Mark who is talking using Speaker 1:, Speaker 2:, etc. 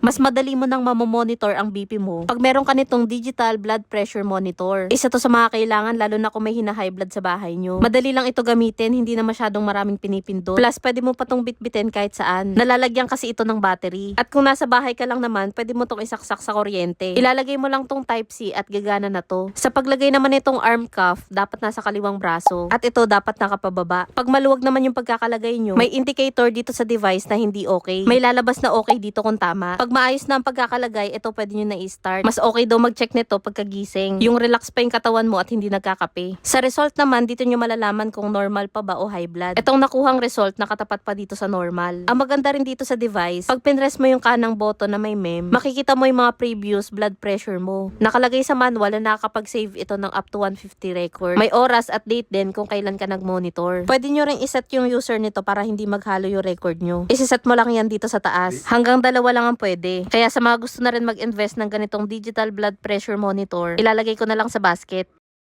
Speaker 1: Mas madali mo nang mamomonitor ang BP mo pag meron ka nitong digital blood pressure monitor. Isa to sa mga kailangan lalo na kung may hina-high blood sa bahay nyo. Madali lang ito gamitin, hindi na masyadong maraming pinipindot. Plus, pwede mo pa tong bitbitin kahit saan. Nalalagyan kasi ito ng battery. At kung nasa bahay ka lang naman, pwede mo tong isaksak sa kuryente. Ilalagay mo lang tong Type-C at gagana na to. Sa paglagay naman nitong arm cuff, dapat nasa kaliwang braso. At ito dapat nakapababa. Pag maluwag naman yung pagkakalagay nyo, may indicator dito sa device na hindi okay. May lalabas na okay dito kung tama. Pag maayos na ang pagkakalagay, ito pwede nyo na i-start. Mas okay daw mag-check nito pagkagising. Yung relax pa yung katawan mo at hindi nagkakape. Sa result naman, dito nyo malalaman kung normal pa ba o high blood. Itong nakuhang result, nakatapat pa dito sa normal. Ang maganda rin dito sa device, pag pinress mo yung kanang button na may mem, makikita mo yung mga previous blood pressure mo. Nakalagay sa manual na nakakapag-save ito ng up to 150 record. May oras at date din kung kailan ka nag-monitor. Pwede nyo rin iset yung user nito para hindi maghalo yung record nyo. Isiset mo lang yan dito sa taas. Hanggang 2 lang ang pwede. Kaya sa mga gusto na rin mag-invest ng ganitong digital blood pressure monitor, ilalagay ko na lang sa basket.